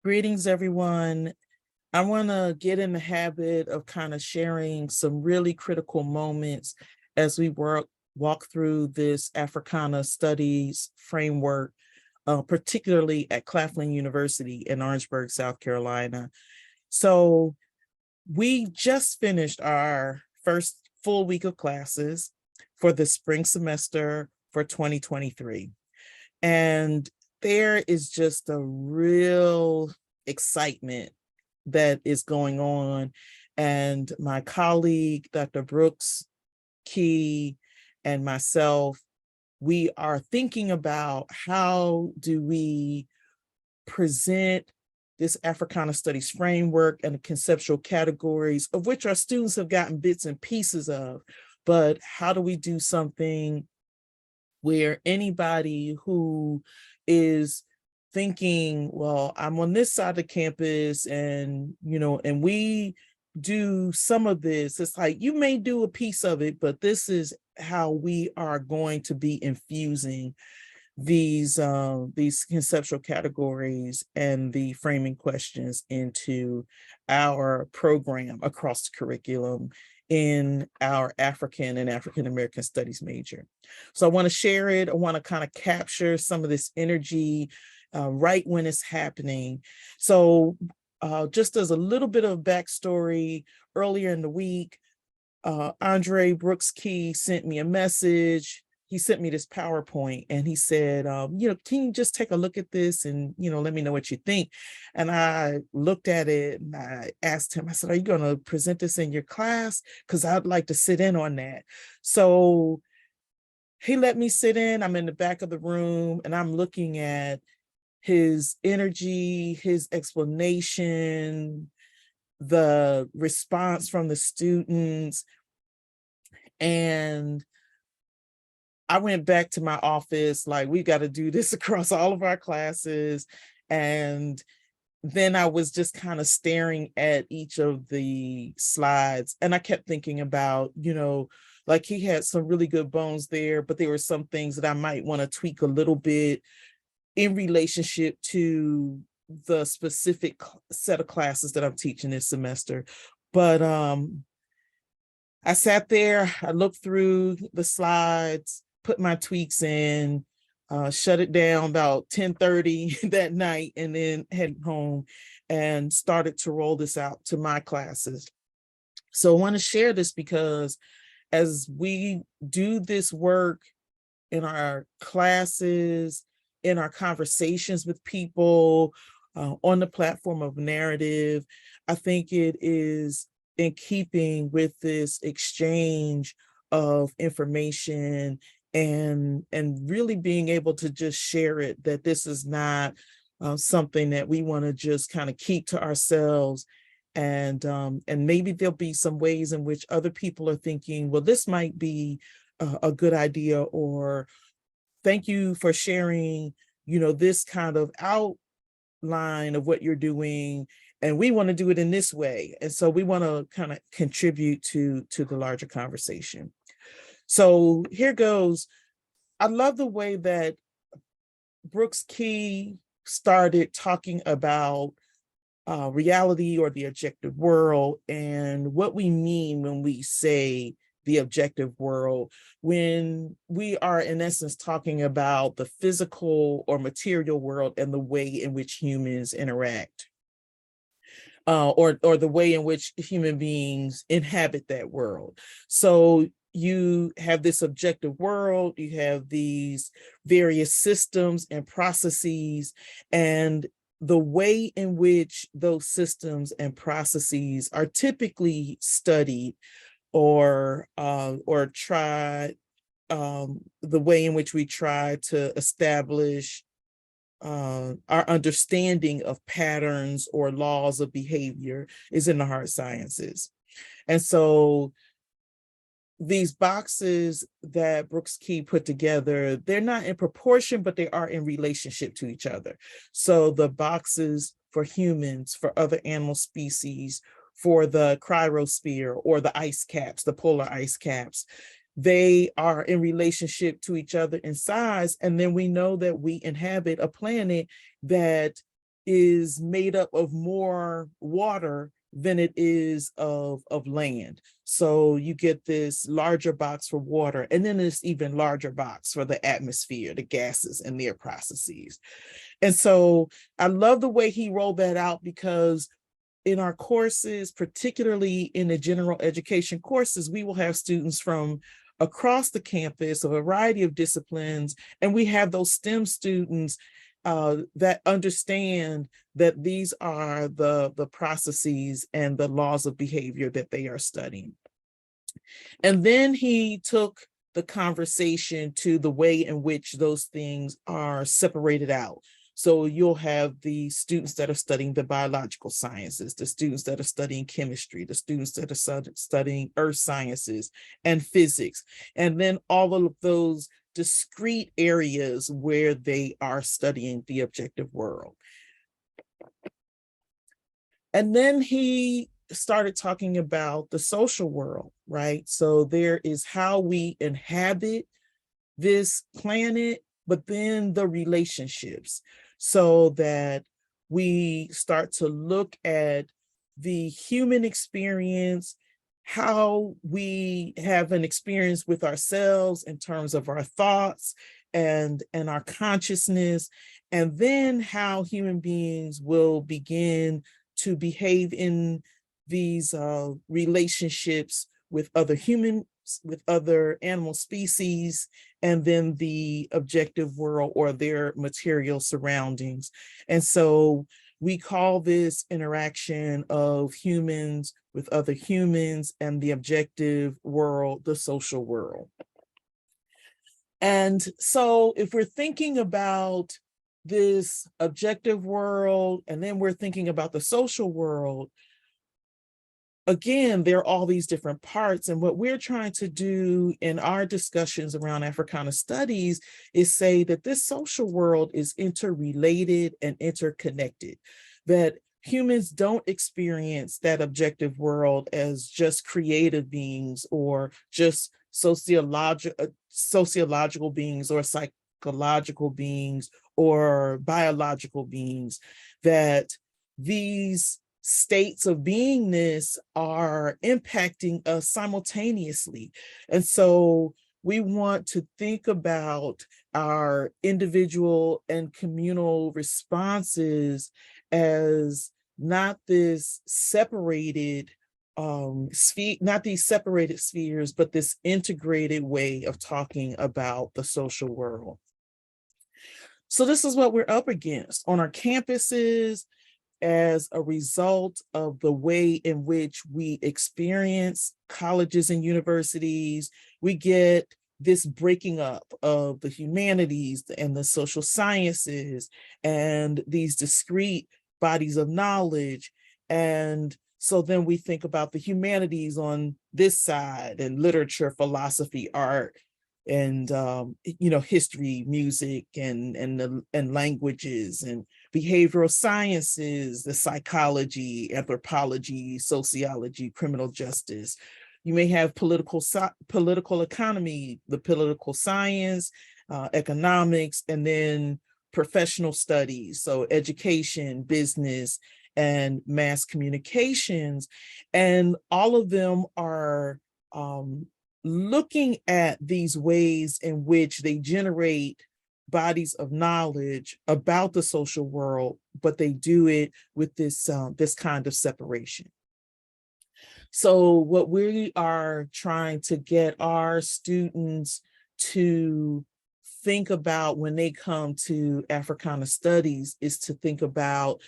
Greetings, everyone. I want to get in the habit of kind of sharing some really critical moments as we walk through this Africana Studies framework, particularly at Claflin University in Orangeburg, South Carolina. So we just finished our first full week of classes for the spring semester for 2023. And there is just a real excitement that is going on. And my colleague, Dr. Brooks Key, and myself, we are thinking about how do we present this Africana Studies framework and the conceptual categories of which our students have gotten bits and pieces of, but how do we do something where anybody who is thinking, well, I'm on this side of the campus and, and we do some of this, it's like, you may do a piece of it, but this is how we are going to be infusing these conceptual categories and the framing questions into our program across the curriculum in our African and African American Studies major. So I want to share it. I want to kind of capture some of this energy right when it's happening. So just as a little bit of backstory, earlier in the week, Andre Brooks Key sent me a message. He sent me this PowerPoint and he said, can you just take a look at this and, let me know what you think. And I looked at it and I asked him, I said, are you going to present this in your class? Because I'd like to sit in on that. So he let me sit in. I'm in the back of the room and I'm looking at his energy, his explanation, the response from the students. And I went back to my office, like, we got to do this across all of our classes. And then I was just kind of staring at each of the slides. And I kept thinking about, like he had some really good bones there, but there were some things that I might want to tweak a little bit in relationship to the specific set of classes that I'm teaching this semester. But I sat there, I looked through the slides, put my tweaks in, shut it down about 10:30 that night, and then headed home and started to roll this out to my classes. So I want to share this because as we do this work in our classes, in our conversations with people, on the platform of Knarrative, I think it is in keeping with this exchange of information and really being able to just share it, that this is not something that we want to just kind of keep to ourselves. And maybe there'll be some ways in which other people are thinking, well, this might be a good idea, or thank you for sharing, this kind of outline of what you're doing, and we want to do it in this way. And so we want to kind of contribute to the larger conversation. So here goes. I love the way that Brooks Key started talking about reality or the objective world and what we mean when we say the objective world, when we are in essence talking about the physical or material world and the way in which humans interact, or the way in which human beings inhabit that world. So you have this objective world, you have these various systems and processes, and the way in which those systems and processes are typically studied or tried, the way in which we try to establish our understanding of patterns or laws of behavior is in the hard sciences. And so these boxes that Brooks Key put together, they're not in proportion, but they are in relationship to each other. So the boxes for humans, for other animal species, for the cryosphere or the ice caps, the polar ice caps, they are in relationship to each other in size. And then we know that we inhabit a planet that is made up of more water than it is of land. So you get this larger box for water, and then this even larger box for the atmosphere, the gases and their processes. And so I love the way he rolled that out, because in our courses, particularly in the general education courses, we will have students from across the campus, a variety of disciplines, and we have those STEM students that understand that these are the processes and the laws of behavior that they are studying. And then he took the conversation to the way in which those things are separated out. So you'll have the students that are studying the biological sciences, the students that are studying chemistry, the students that are studying earth sciences and physics, and then all of those discrete areas where they are studying the objective world. And then he started talking about the social world, right? So there is how we inhabit this planet, but then the relationships, so that we start to look at the human experience, how we have an experience with ourselves in terms of our thoughts and our consciousness, and then how human beings will begin to behave in these relationships with other humans, with other animal species, and then the objective world or their material surroundings. And so we call this interaction of humans with other humans and the objective world, the social world. And so if we're thinking about this objective world, and then we're thinking about the social world, again, there are all these different parts. And what we're trying to do in our discussions around Africana studies is say that this social world is interrelated and interconnected, that humans don't experience that objective world as just creative beings or just sociological beings or psychological beings or biological beings, that these states of beingness are impacting us simultaneously. And so we want to think about our individual and communal responses as not this separated not these separated spheres, but this integrated way of talking about the social world. So this is what we're up against on our campuses as a result of the way in which we experience colleges and universities. We get this breaking up of the humanities and the social sciences and these discrete bodies of knowledge. And so then we think about the humanities on this side, and literature, philosophy, art, and history, music, and languages, and behavioral sciences, the psychology, anthropology, sociology, criminal justice. You may have political economy, the political science, economics, and then professional studies, so education, business, and mass communications. And all of them are looking at these ways in which they generate bodies of knowledge about the social world, but they do it with this kind of separation. So what we are trying to get our students to think about when they come to Africana Studies is to think about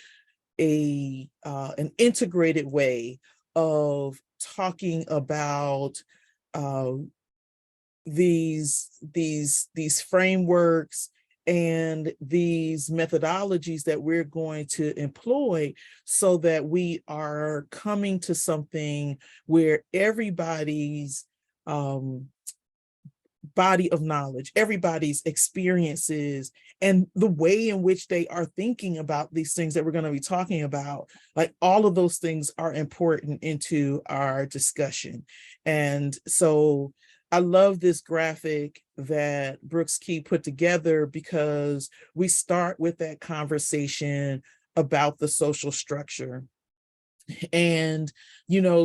an integrated way of talking about these frameworks and these methodologies that we're going to employ, so that we are coming to something where everybody's body of knowledge, everybody's experiences, and the way in which they are thinking about these things that we're going to be talking about, like all of those things are important into our discussion. And so I love this graphic that Brooks Key put together, because we start with that conversation about the social structure. And,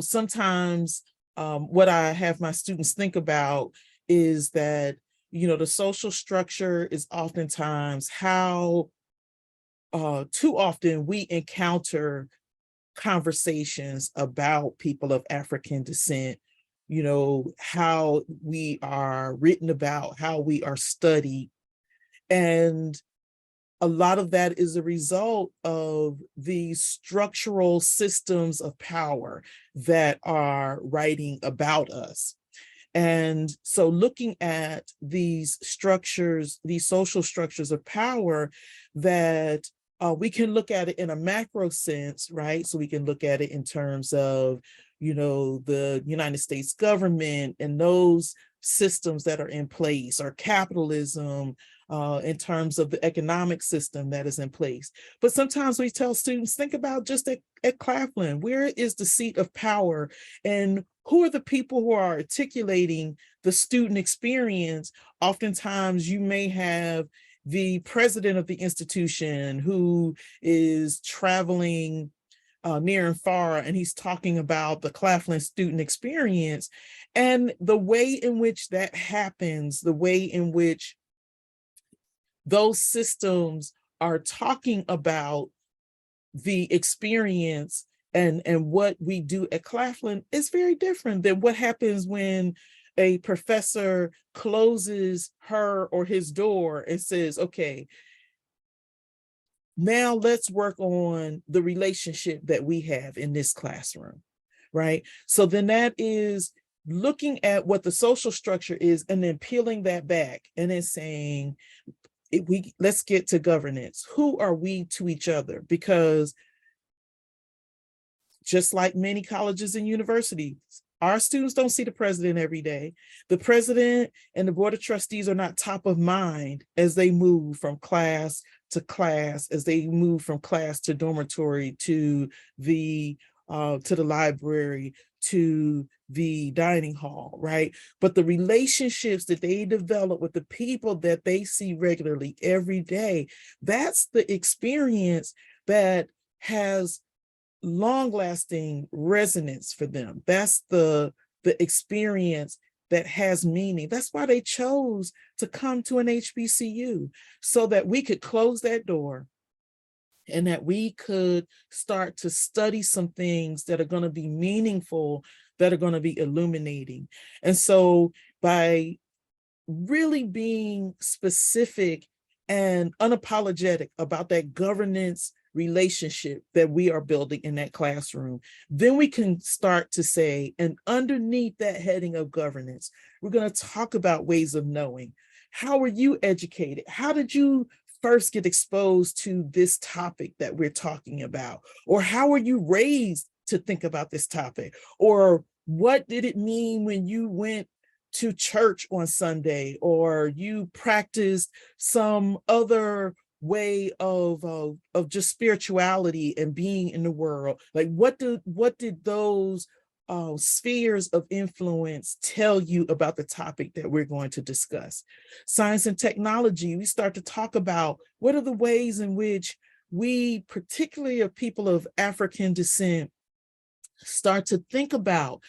sometimes what I have my students think about is that, the social structure is oftentimes how too often we encounter conversations about people of African descent, how we are written about, how we are studied. And a lot of that is a result of the structural systems of power that are writing about us. And so looking at these structures, these social structures of power, that we can look at it in a macro sense, right? So we can look at it in terms of, the United States government and those systems that are in place, or capitalism, in terms of the economic system that is in place. But sometimes we tell students, think about just at Claflin, where is the seat of power, and who are the people who are articulating the student experience? Oftentimes you may have the president of the institution who is traveling near and far, and he's talking about the Claflin student experience. And the way in which that happens, the way in which those systems are talking about the experience and what we do at Claflin is very different than what happens when a professor closes her or his door and says, okay, now let's work on the relationship that we have in this classroom, right? So then that is looking at what the social structure is and then peeling that back and then saying, let's get to governance. Who are we to each other? Because just like many colleges and universities, our students don't see the president every day. The president and the board of trustees are not top of mind as they move from class to class, as they move from class to dormitory, to the library, to the dining hall, right? But the relationships that they develop with the people that they see regularly every day, that's the experience that has long-lasting resonance for them. That's the experience that has meaning. That's why they chose to come to an HBCU, so that we could close that door and that we could start to study some things that are going to be meaningful, that are going to be illuminating. And so by really being specific and unapologetic about that governance relationship that we are building in that classroom, then we can start to say, and underneath that heading of governance, we're going to talk about ways of knowing. How were you educated? How did you first get exposed to this topic that we're talking about? Or how were you raised to think about this topic? Or what did it mean when you went to church on Sunday, or you practiced some other way of just spirituality and being in the world? Like, what did those spheres of influence tell you about the topic that we're going to discuss? Science and technology, we start to talk about what are the ways in which we, particularly of people of African descent, start to think about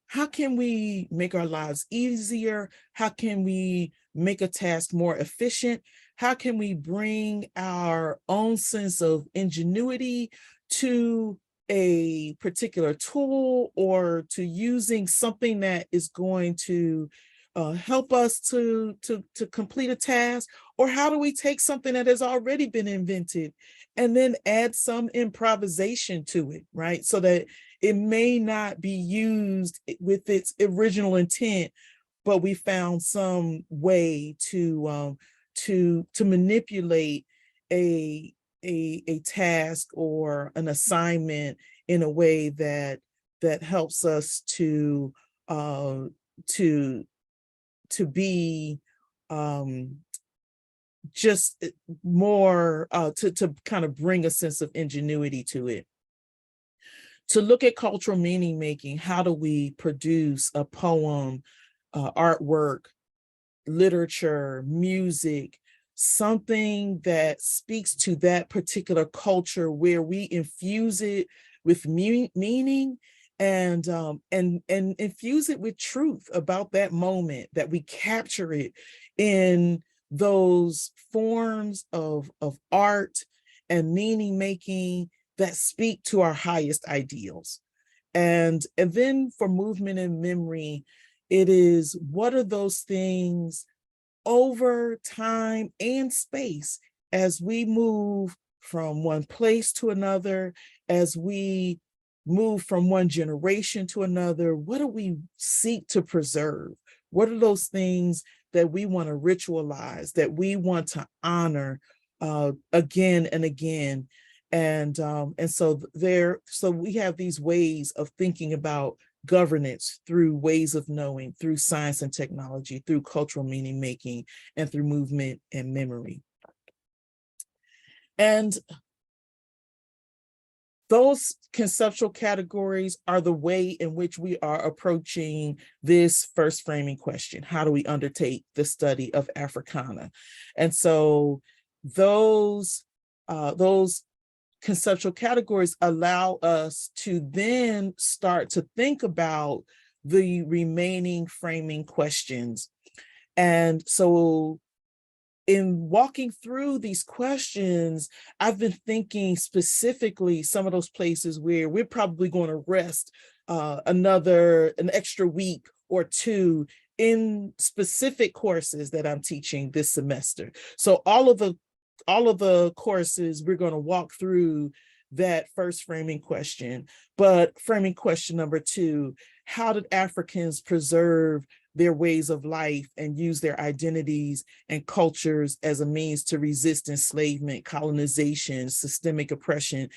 how can we make our lives easier? How can we make a task more efficient? How can we bring our own sense of ingenuity to a particular tool, or to using something that is going to help us to complete a task? Or how do we take something that has already been invented and then add some improvisation to it, right? So that it may not be used with its original intent, but we found some way to manipulate a task or an assignment in a way that helps us to be just more to kind of bring a sense of ingenuity to it. To look at cultural meaning making, how do we produce a poem, artwork, literature, music, something that speaks to that particular culture, where we infuse it with meaning and infuse it with truth about that moment, that we capture it in those forms of art and meaning making that speak to our highest ideals. And then for movement and memory, it is, what are those things over time and space as we move from one place to another, as we move from one generation to another? What do we seek to preserve? What are those things that we want to ritualize, that we want to honor again and again? And so we have these ways of thinking about governance through ways of knowing, through science and technology, through cultural meaning making, and through movement and memory. And those conceptual categories are the way in which we are approaching this first framing question: how do we undertake the study of Africana? And so those conceptual categories allow us to then start to think about the remaining framing questions. And so in walking through these questions, I've been thinking specifically some of those places where we're probably going to rest an extra week or two in specific courses that I'm teaching this semester. So all of the courses, we're going to walk through that first framing question. But framing question number 2, how did Africans preserve their ways of life and use their identities and cultures as a means to resist enslavement, colonization, systemic oppression?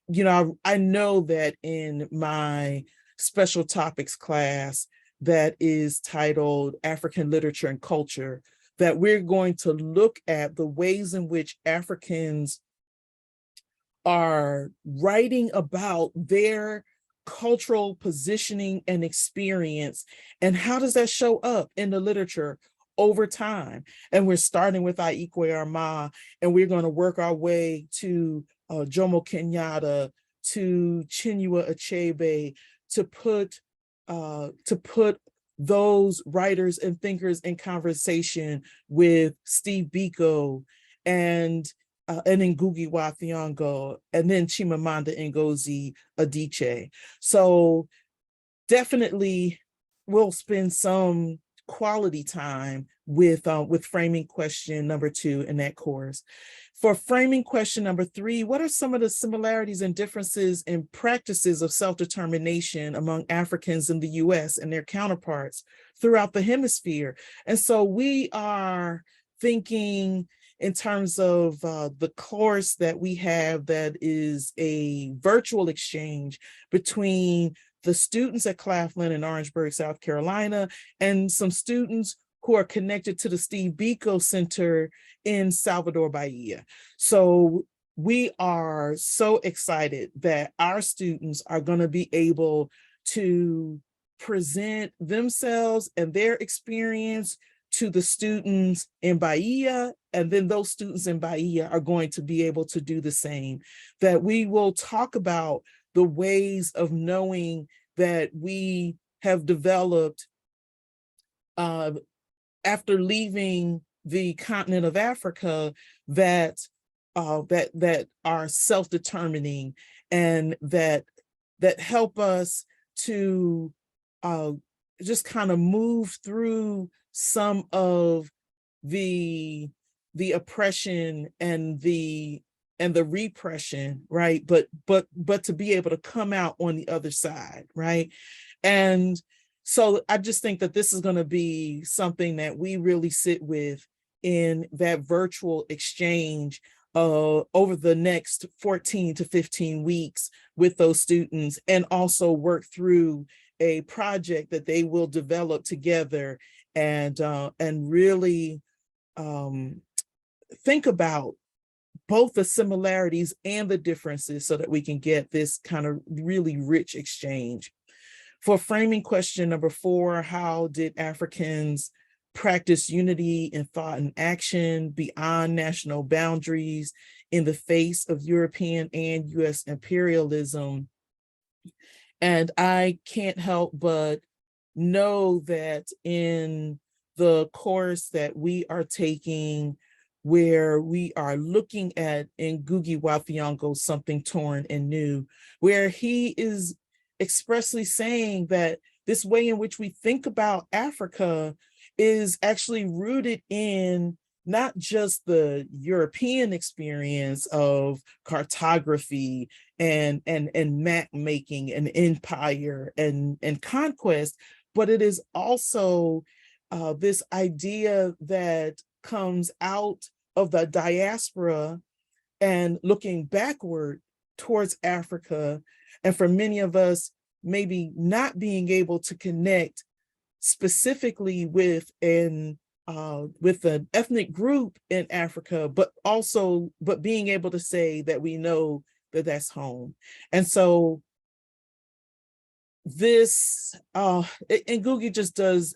You know, I know that in my special topics class that is titled African Literature and Culture, that we're going to look at the ways in which Africans are writing about their cultural positioning and experience, and how does that show up in the literature over time. And we're starting with Aikwe Armah, and we're going to work our way to Jomo Kenyatta, to Chinua Achebe, to put those writers and thinkers in conversation with Steve Biko and Ngugi wa Thiong'o, and then Chimamanda Ngozi Adichie. So definitely we'll spend some quality time with framing question number 2 in that course. For framing question number 3, what are some of the similarities and differences in practices of self-determination among Africans in the US and their counterparts throughout the hemisphere? And so we are thinking in terms of the course that we have, that is a virtual exchange between the students at Claflin in Orangeburg, South Carolina, and some students who are connected to the Steve Biko Center in Salvador Bahia. So we are so excited that our students are going to be able to present themselves and their experience to the students in Bahia, and then those students in Bahia are going to be able to do the same. That we will talk about the ways of knowing that we have developed after leaving the continent of Africa, that are self-determining, and that help us to just kind of move through some of the oppression and the repression, right? But to be able to come out on the other side, right? And so I just think that this is going to be something that we really sit with in that virtual exchange over the next 14 to 15 weeks with those students, and also work through a project that they will develop together, and really think about both the similarities and the differences, so that we can get this kind of really rich exchange. For framing question number 4, how did Africans practice unity in thought and action beyond national boundaries in the face of European and US imperialism. And I can't help but know that in the course that we are taking, where we are looking at in Ngugi wa Thiong'o, Something Torn and New, where he is expressly saying that this way in which we think about Africa is actually rooted in not just the European experience of cartography and map making and empire and conquest, but it is also this idea that comes out of the diaspora and looking backward towards Africa. And for many of us, maybe not being able to connect specifically with an ethnic group in Africa, but being able to say that we know that that's home. And so this, and Ngugi just does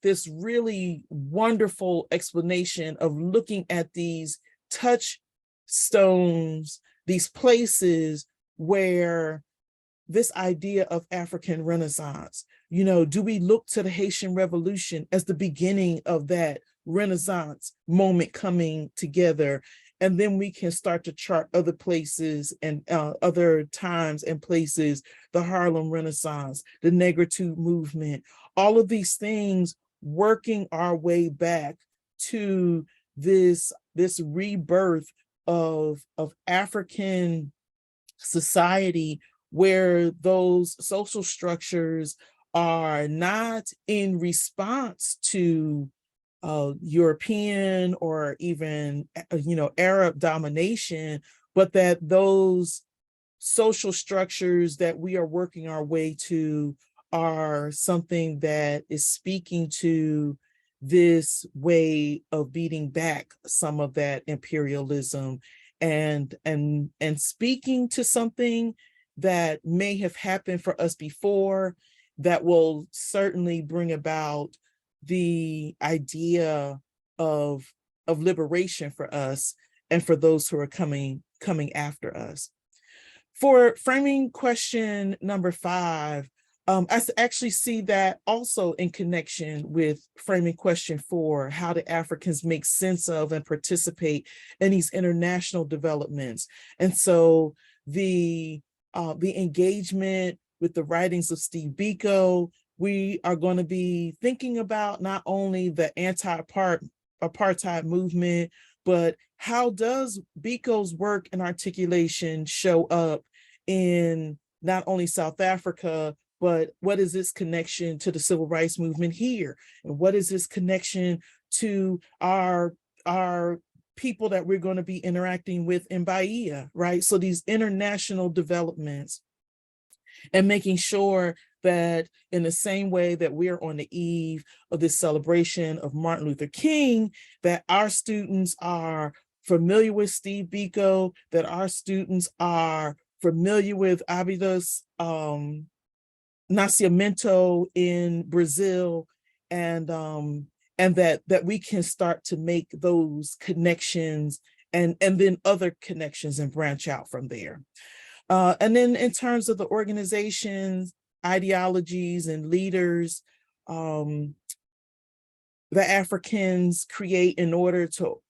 this really wonderful explanation of looking at these touchstones, these places where this idea of African Renaissance, you know, do we look to the Haitian Revolution as the beginning of that Renaissance moment coming together? And then we can start to chart other places and other times and places, the Harlem Renaissance, the Negritude movement, all of these things working our way back to this rebirth of African society, where those social structures are not in response to European or even, Arab domination, but that those social structures that we are working our way to are something that is speaking to this way of beating back some of that imperialism and speaking to something that may have happened for us before, that will certainly bring about the idea of liberation for us and for those who are coming after us. For framing question number 5, I actually see that also in connection with framing question 4, how do Africans make sense of and participate in these international developments? And so the engagement with the writings of Steve Biko, we are going to be thinking about not only the anti-apartheid movement, but how does Biko's work and articulation show up in not only South Africa, but what is this connection to the civil rights movement here? And what is this connection to our people that we're going to be interacting with in Bahia, right? So these international developments, and making sure that in the same way that we're on the eve of this celebration of Martin Luther King, that our students are familiar with Steve Biko, that our students are familiar with Abidas Nascimento in Brazil, and that we can start to make those connections and then other connections and branch out from there. And then in terms of the organizations, ideologies, and leaders the Africans create in order to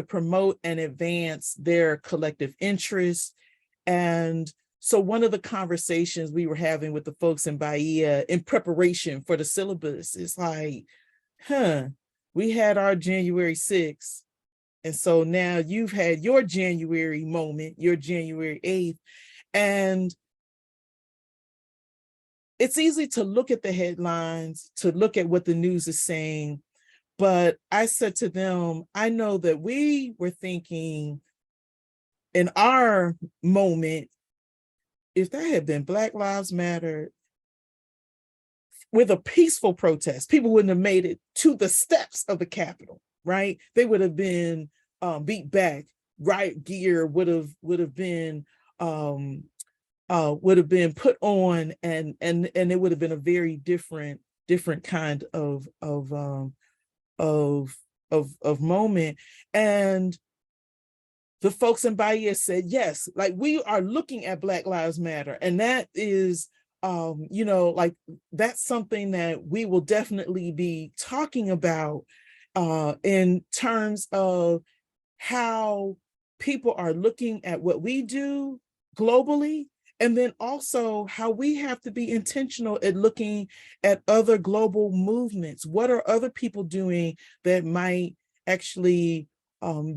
promote and advance their collective interests. And so one of the conversations we were having with the folks in Bahia in preparation for the syllabus is like, we had our January 6th. And so now you've had your January moment, your January 8th. And it's easy to look at the headlines, to look at what the news is saying. But I said to them, I know that we were thinking in our moment, if that had been Black Lives Matter with a peaceful protest, people wouldn't have made it to the steps of the Capitol, right? They would have been beat back. Riot gear would have been put on, and it would have been a very different different kind of moment. And the folks in Bahia said, yes, like we are looking at Black Lives Matter. And that is, like that's something that we will definitely be talking about in terms of how people are looking at what we do globally, and then also how we have to be intentional at looking at other global movements. What are other people doing that might actually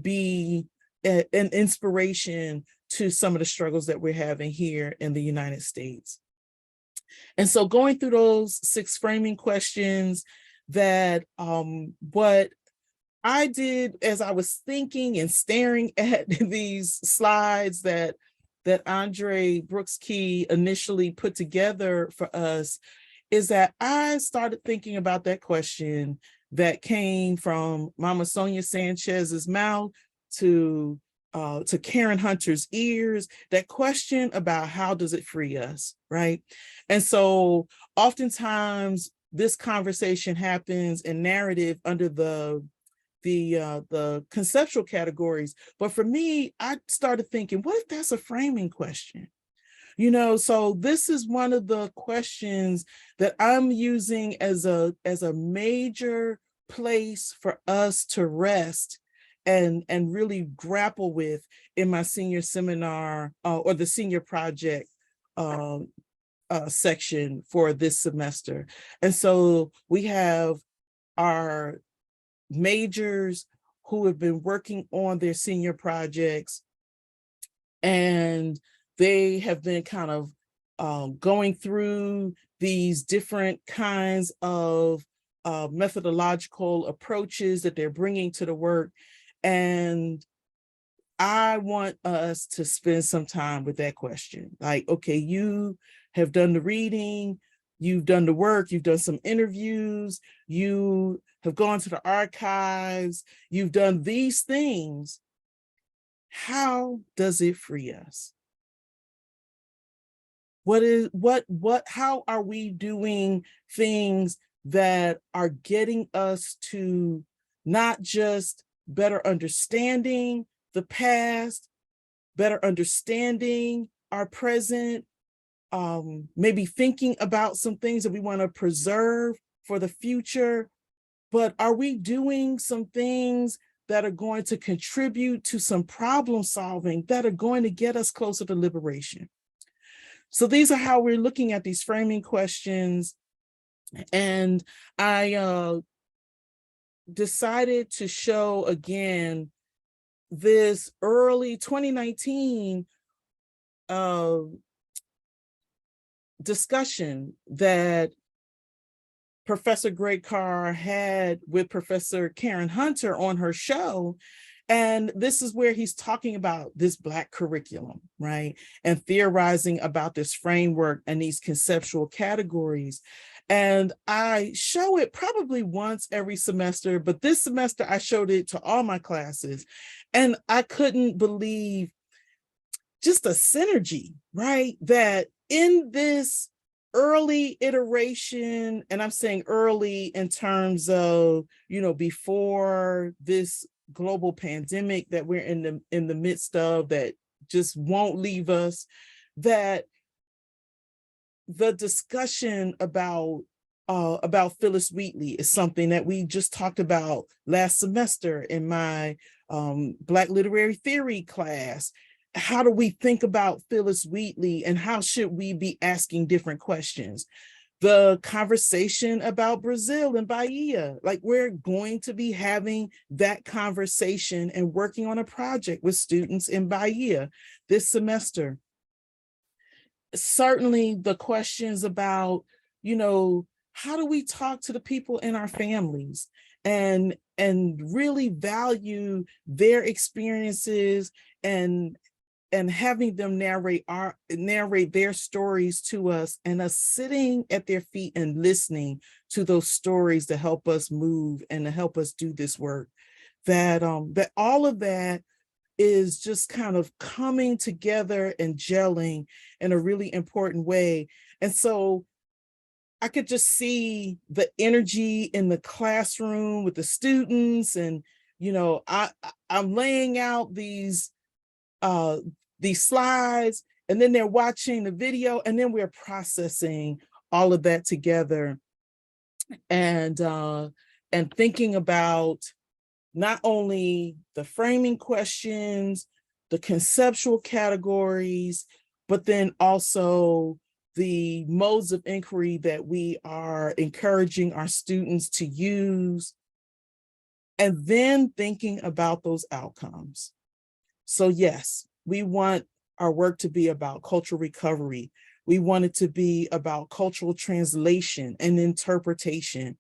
be an inspiration to some of the struggles that we're having here in the United States? And so going through those 6 framing questions, that what I did as I was thinking and staring at these slides that Andre Brooks Key initially put together for us, is that I started thinking about that question that came from Mama Sonia Sanchez's mouth to Karen Hunter's ears, that question about how does it free us, right? And so oftentimes this conversation happens in narrative under the conceptual categories. But for me, I started thinking, what if that's a framing question? So this is one of the questions that I'm using as a major place for us to rest and really grapple with in my senior seminar or the senior project section for this semester. And so we have our majors who have been working on their senior projects, and they have been kind of going through these different kinds of methodological approaches that they're bringing to the work. And I want us to spend some time with that question. Like, okay, you have done the reading, you've done the work, you've done some interviews, you have gone to the archives, you've done these things. How does it free us? How are we doing things that are getting us to not just better understanding the past, better understanding our present, maybe thinking about some things that we want to preserve for the future, but are we doing some things that are going to contribute to some problem solving that are going to get us closer to liberation? So these are how we're looking at these framing questions. And I decided to show again this early 2019 discussion that Professor Greg Carr had with Professor Karen Hunter on her show. And this is where he's talking about this Black curriculum, right? And theorizing about this framework and these conceptual categories. And I show it probably once every semester, but this semester I showed it to all my classes. And I couldn't believe just a synergy, right? That in this early iteration, and I'm saying early in terms of, before this global pandemic that we're in the midst of, that just won't leave us, that the discussion about Phyllis Wheatley is something that we just talked about last semester in my Black literary theory class. How do we think about Phyllis Wheatley, and how should we be asking different questions? The conversation about Brazil and Bahia, like we're going to be having that conversation and working on a project with students in Bahia this semester. Certainly the questions about, how do we talk to the people in our families and really value their experiences and having them narrate their stories to us, and us sitting at their feet and listening to those stories to help us move and to help us do this work. That all of that is just kind of coming together and gelling in a really important way. And so I could just see the energy in the classroom with the students, and I'm laying out these slides, and then they're watching the video, and then we're processing all of that together, and thinking about not only the framing questions, the conceptual categories, but then also the modes of inquiry that we are encouraging our students to use, and then thinking about those outcomes. So yes, we want our work to be about cultural recovery. We want it to be about cultural translation and interpretation,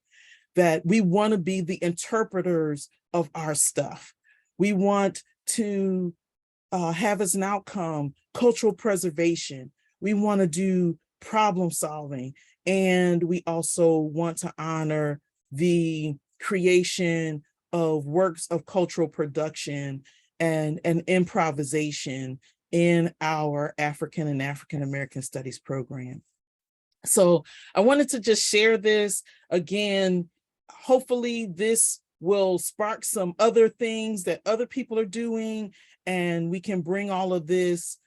that we want to be the interpreters of our stuff. We want to have as an outcome cultural preservation. We want to do problem solving, and we also want to honor the creation of works of cultural production and improvisation in our African and African American Studies program. So I wanted to just share this again. Hopefully this will spark some other things that other people are doing, and we can bring all of this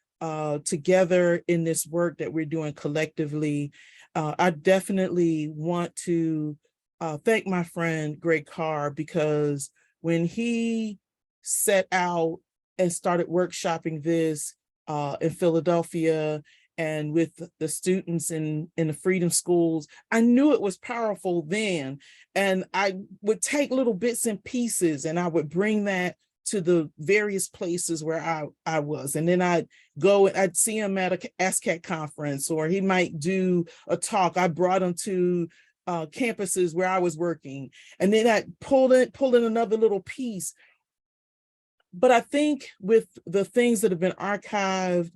together in this work that we're doing collectively. I definitely want to thank my friend Greg Carr, because when he set out and started workshopping this in Philadelphia and with the students in the Freedom Schools, I knew it was powerful then. And I would take little bits and pieces, and I would bring that to the various places where I was. And then I'd go and I'd see him at a ASCAT conference, or he might do a talk. I brought him to campuses where I was working, and then I'd pull in another little piece. But I think with the things that have been archived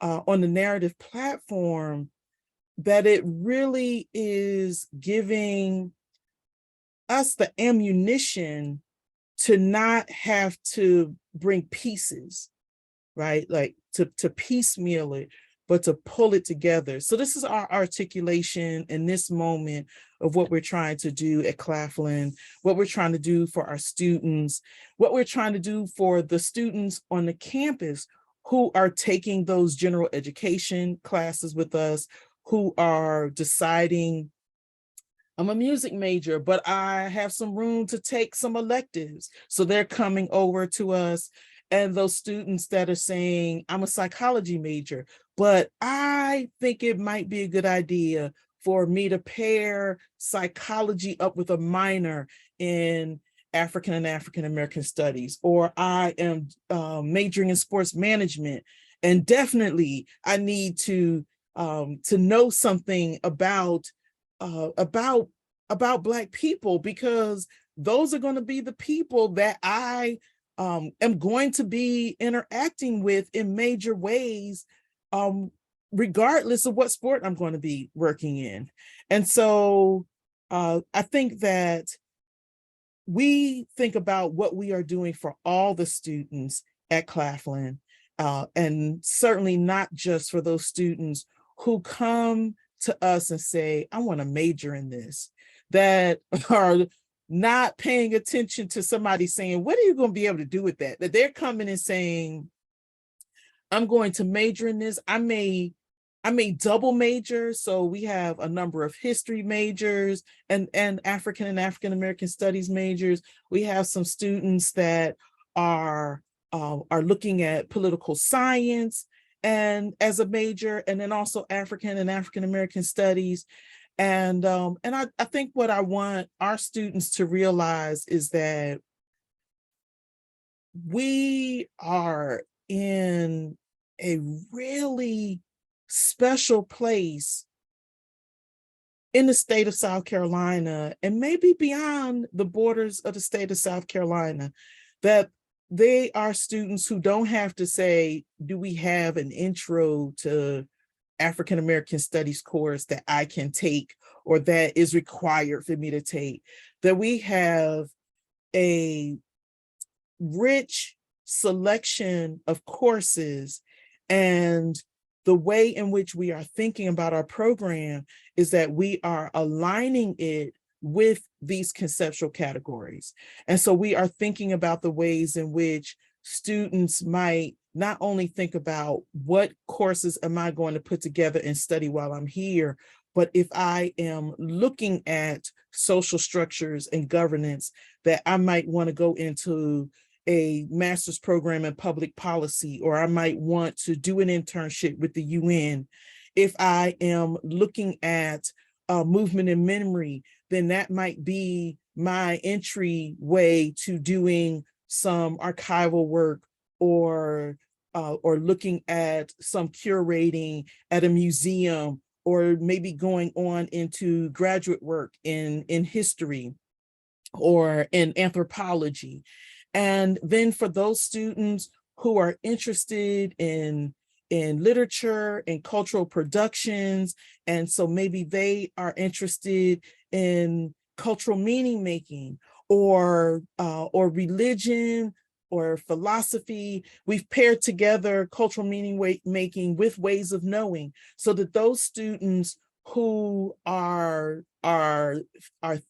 on the Knarrative platform, that it really is giving us the ammunition to not have to bring pieces, right? Like to piecemeal it, but to pull it together. So this is our articulation in this moment of what we're trying to do at Claflin, what we're trying to do for our students, what we're trying to do for the students on the campus who are taking those general education classes with us, who are deciding, I'm a music major, but I have some room to take some electives. So they're coming over to us. And those students that are saying, I'm a psychology major, but I think it might be a good idea for me to pair psychology up with a minor in African and African American Studies, or I am majoring in sports management, and definitely I need to know something about Black people, because those are going to be the people that I am going to be interacting with in major ways, regardless of what sport I'm going to be working in. And so I think that we think about what we are doing for all the students at Claflin, and certainly not just for those students who come to us and say, I want to major in this, that are not paying attention to somebody saying, what are you going to be able to do with that? That they're coming and saying, I'm going to major in this. I may double major. So we have a number of history majors and African and African American Studies majors. We have some students that are looking at political science and as a major, and then also African and African American Studies. And I think what I want our students to realize is that we are in a really special place in the state of South Carolina, and maybe beyond the borders of the state of South Carolina, that they are students who don't have to say, do we have an intro to African American Studies course that I can take or that is required for me to take, that we have a rich selection of courses and the way in which we are thinking about our program is that we are aligning it with these conceptual categories. And so we are thinking about the ways in which students might not only think about what courses am I going to put together and study while I'm here, but if I am looking at social structures and governance, that I might want to go into a master's program in public policy, or I might want to do an internship with the UN. If I am looking at movement and memory, then that might be my entry way to doing some archival work, or looking at some curating at a museum, or maybe going on into graduate work in history or in anthropology. And then for those students who are interested in literature and cultural productions, and so maybe they are interested in cultural meaning making, or religion or philosophy, we've paired together cultural meaning making with ways of knowing, so that those students who are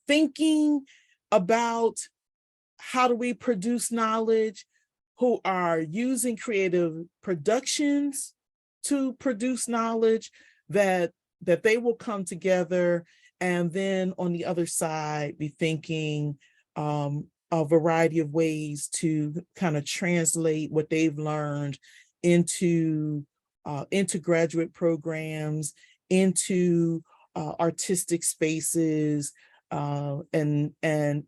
thinking about how do we produce knowledge, who are using creative productions to produce knowledge, that they will come together, and then on the other side be thinking a variety of ways to kind of translate what they've learned into graduate programs, into artistic spaces, and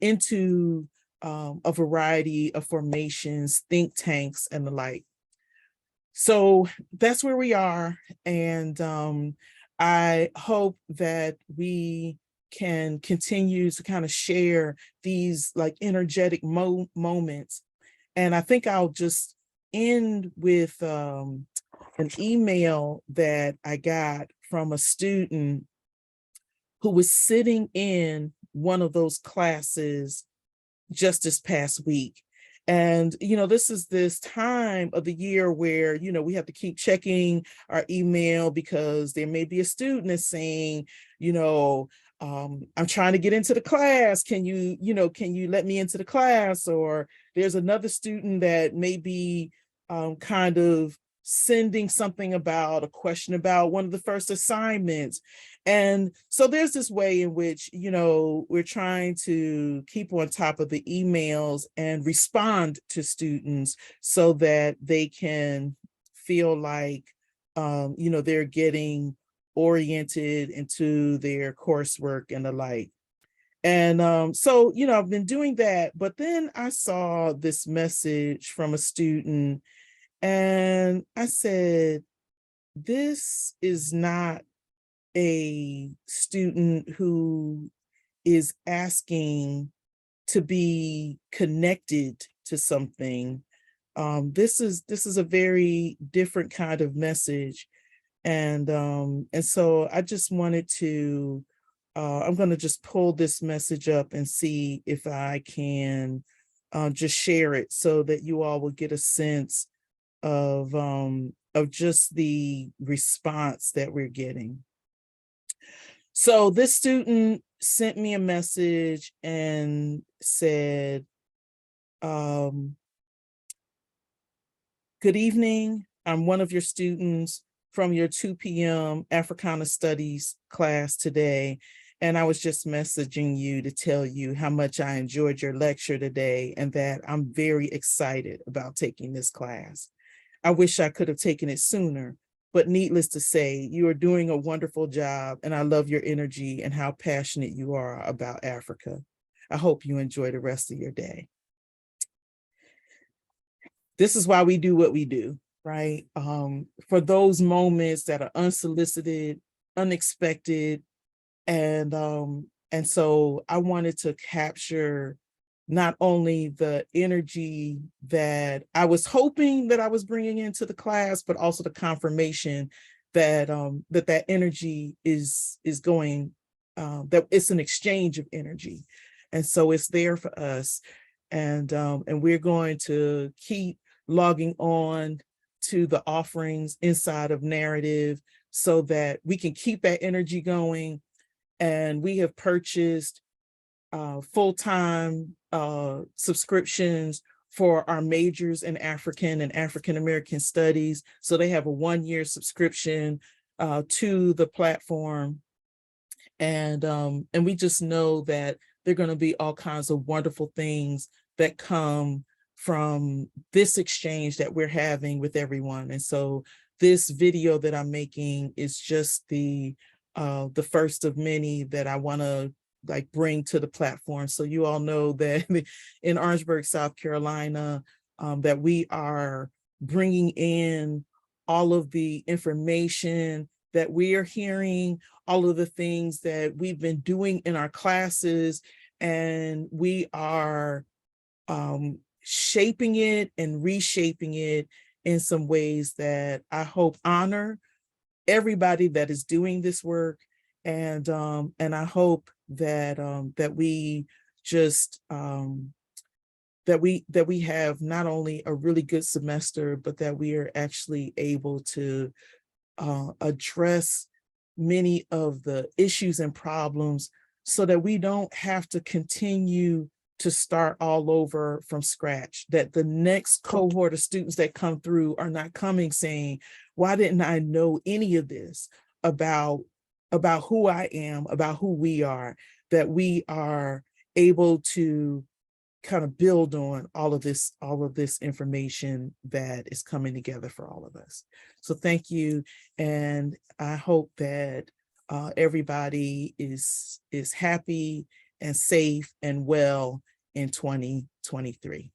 into a variety of formations, think tanks, and the like. So that's where we are. And I hope that we can continue to kind of share these like energetic moments. And I think I'll just end with an email that I got from a student who was sitting in one of those classes just this past week. And, this is this time of the year where, we have to keep checking our email, because there may be a student that's saying, I'm trying to get into the class. Can you let me into the class? Or there's another student that may be kind of sending something about a question about one of the first assignments. And so there's this way in which, we're trying to keep on top of the emails and respond to students so that they can feel like, they're getting oriented into their coursework and the like. And so, I've been doing that, but then I saw this message from a student, and I said, this is not a student who is asking to be connected to something. This is a very different kind of message. And so I just wanted to, I'm going to just pull this message up and see if I can just share it so that you all will get a sense of just the response that we're getting. So this student sent me a message and said, good evening. I'm one of your students from your 2 p.m. Africana Studies class today. And I was just messaging you to tell you how much I enjoyed your lecture today and that I'm very excited about taking this class. I wish I could have taken it sooner, but needless to say, you are doing a wonderful job, and I love your energy and how passionate you are about Africa. I hope you enjoy the rest of your day. This is why we do what we do, right? For those moments that are unsolicited, unexpected, and so I wanted to capture not only the energy that I was hoping that I was bringing into the class, but also the confirmation that that energy is going, that it's an exchange of energy. And so it's there for us. And we're going to keep logging on to the offerings inside of Knarrative so that we can keep that energy going. And we have purchased full-time subscriptions for our majors in African and African American studies. So they have a 1-year subscription to the platform. And we just know that there are going to be all kinds of wonderful things that come from this exchange that we're having with everyone. And so this video that I'm making is just the first of many that I want to like bring to the platform. So you all know that in Orangeburg, South Carolina, that we are bringing in all of the information that we are hearing, all of the things that we've been doing in our classes, and we are shaping it and reshaping it in some ways that I hope honor everybody that is doing this work. And I hope that that we just that we have not only a really good semester, but that we are actually able to address many of the issues and problems so that we don't have to continue to start all over from scratch, that the next cohort of students that come through are not coming saying, why didn't I know any of this about who I am, about who we are, that we are able to kind of build on all of this information that is coming together for all of us. So thank you. And I hope that everybody is happy and safe and well in 2023.